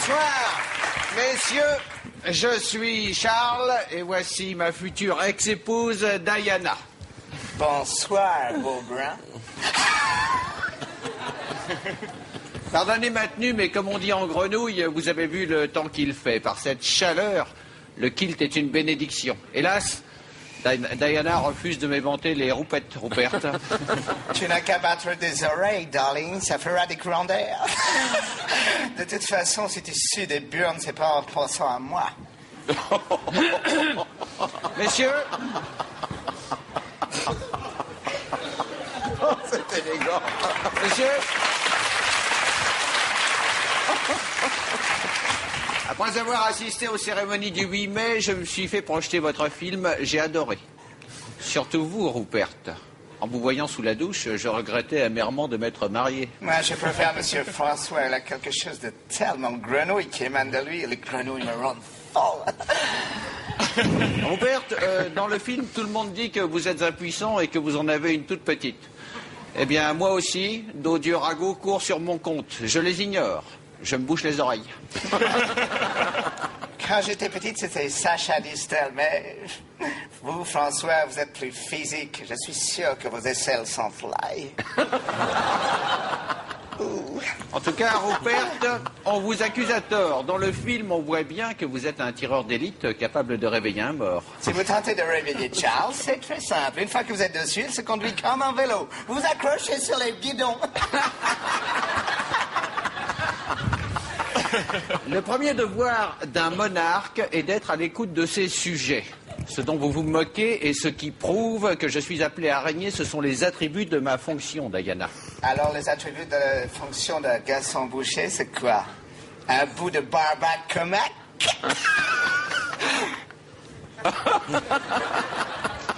Bonsoir, messieurs, je suis Charles et voici ma future ex-épouse Diana. Bonsoir, Beaubrun. Pardonnez ma tenue, mais comme on dit en grenouille, vous avez vu le temps qu'il fait. Par cette chaleur, le kilt est une bénédiction. Hélas, Diana refuse de m'éventer les roupettes, Rupert. Tu n'as qu'à battre des oreilles, darling, ça fera des courants d'air. De toute façon, si tu sues des burnes, c'est pas en pensant à moi. Messieurs... Oh, c'est élégant. Messieurs... Après avoir assisté aux cérémonies du 8 mai, je me suis fait projeter votre film. J'ai adoré. Surtout vous, Rupert. En vous voyant sous la douche, je regrettais amèrement de m'être marié. Moi, je préfère Monsieur François. Il a quelque chose de tellement grenouille qui émane de lui. Et les grenouilles me rendent folle. Rupert, dans le film, tout le monde dit que vous êtes impuissant et que vous en avez une toute petite. Eh bien, moi aussi, d'odieux ragots courent sur mon compte. Je les ignore. Je me bouche les oreilles. Quand j'étais petite, c'était Sacha Distel, mais vous, François, vous êtes plus physique. Je suis sûr que vos aisselles sont fly. En tout cas, Rupert, on vous accuse à tort. Dans le film, on voit bien que vous êtes un tireur d'élite capable de réveiller un mort. Si vous tentez de réveiller Charles, c'est très simple. Une fois que vous êtes dessus, il se conduit comme un vélo. Vous vous accrochez sur les guidons. Le premier devoir d'un monarque est d'être à l'écoute de ses sujets. Ce dont vous vous moquez et ce qui prouve que je suis appelé à régner, ce sont les attributs de ma fonction, Diana. Alors, les attributs de la fonction de garçon boucher, c'est quoi? Un bout de barbac comac?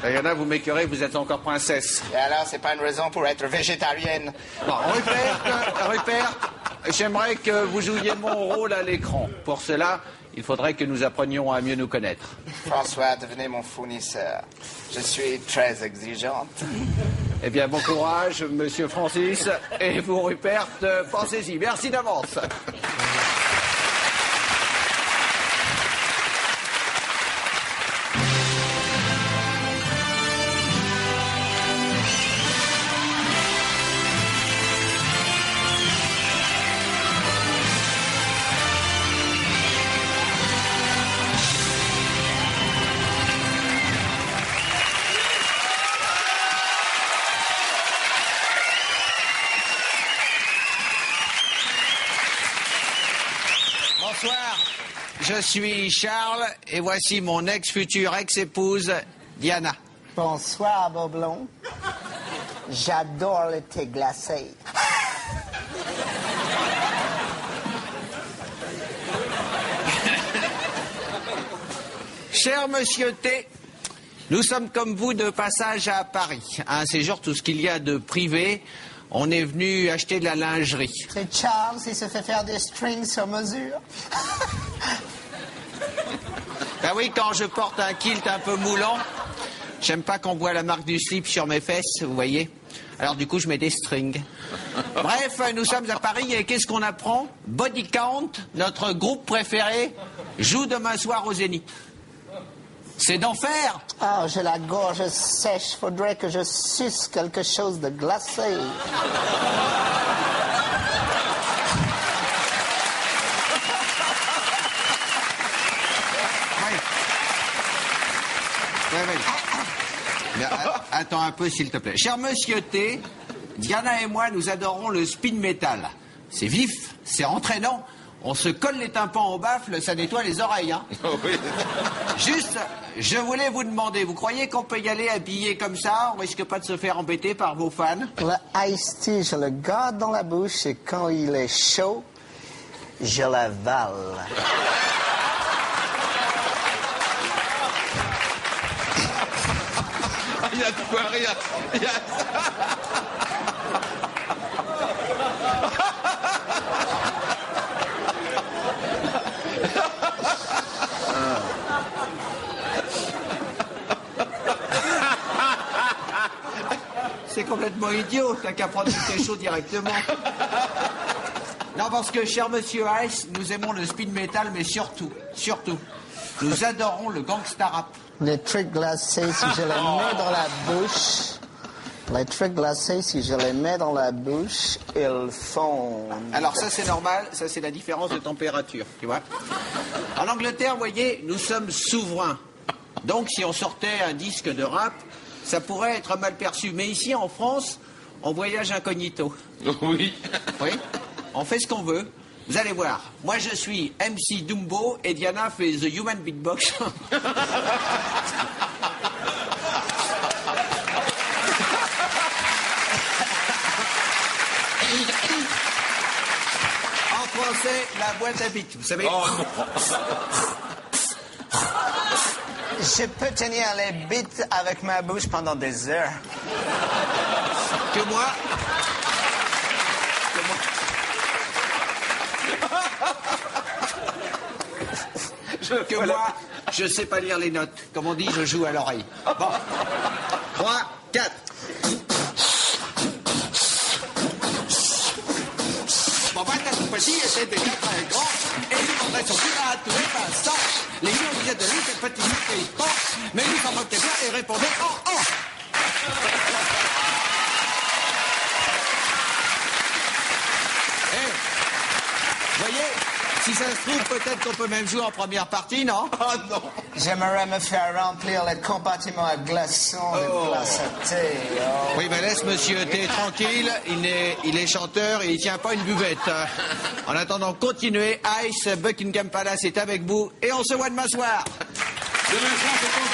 Diana, vous m'écœurez, vous êtes encore princesse. Et alors, c'est pas une raison pour être végétarienne? Bon, Rupert, j'aimerais que vous jouiez mon rôle à l'écran. Pour cela, il faudrait que nous apprenions à mieux nous connaître. François, devenez mon fournisseur. Je suis très exigeante. Eh bien, bon courage, monsieur Francis. Et vous, Rupert, pensez-y. Merci d'avance. Bonsoir, je suis Charles et voici mon future ex-épouse, Diana. Bonsoir, Boblon. J'adore le thé glacé. Cher monsieur T, nous sommes comme vous de passage à Paris. À un séjour, tout ce qu'il y a de privé. On est venu acheter de la lingerie. C'est Charles, il se fait faire des strings sur mesure. Ah oui, quand je porte un kilt un peu moulant, j'aime pas qu'on voit la marque du slip sur mes fesses, vous voyez. Alors du coup, je mets des strings. Bref, nous sommes à Paris et qu'est-ce qu'on apprend? Body Count, notre groupe préféré, joue demain soir au Zénith. C'est d'enfer. Ah, j'ai la gorge sèche. Faudrait que je suce quelque chose de glacé. Oui. Mais, attends un peu, s'il te plaît. Cher monsieur T, Diana et moi, nous adorons le speed metal. C'est vif, c'est entraînant. On se colle les tympans au baffle, ça nettoie les oreilles, hein. Oui. Juste, je voulais vous demander, vous croyez qu'on peut y aller habillé comme ça? On risque pas de se faire embêter par vos fans? Le iced tea, je le garde dans la bouche et quand il est chaud, je l'avale. Il y a de quoi rire. Il y a... C'est complètement idiot, t'as qu'à prendre tes chaud directement. Non, parce que, cher monsieur Ice, nous aimons le speed metal, mais surtout, nous adorons le gangsta rap. Les trucs glacés, si je les mets dans la bouche... Les trucs glacés, si je les mets dans la bouche, ils fondent. Alors ça, c'est normal. Ça, c'est la différence de température, tu vois. En Angleterre, vous voyez, nous sommes souverains. Donc, si on sortait un disque de rap, ça pourrait être mal perçu. Mais ici, en France, on voyage incognito. Oui. Oui, on fait ce qu'on veut. Vous allez voir, moi je suis MC Dumbo et Diana fait The Human Beatbox. En français, la boîte à beat, vous savez. Oh non. Je peux tenir les beats avec ma bouche pendant des heures. Que moi. Je sais pas lire les notes. Comme on dit, je joue à l'oreille. Bon. 3, 4. Mon père était tout petit, était déjà très grand. Et il montrait son cul à tous les passants. Les gens disaient de lui, c'est petit, et il pense. Mais lui s'en moquait bien et répondait « Oh, oh !» Voyez, si ça se trouve, peut-être qu'on peut même jouer en première partie, non? Ah non. J'aimerais me faire remplir les compartiments à glaçons de glace à thé. Oh. Oui, mais laisse monsieur T tranquille, il est chanteur et il tient pas une buvette. En attendant, continuez. Ice, Buckingham Palace est avec vous et on se voit demain soir. Demain soir, c'est ton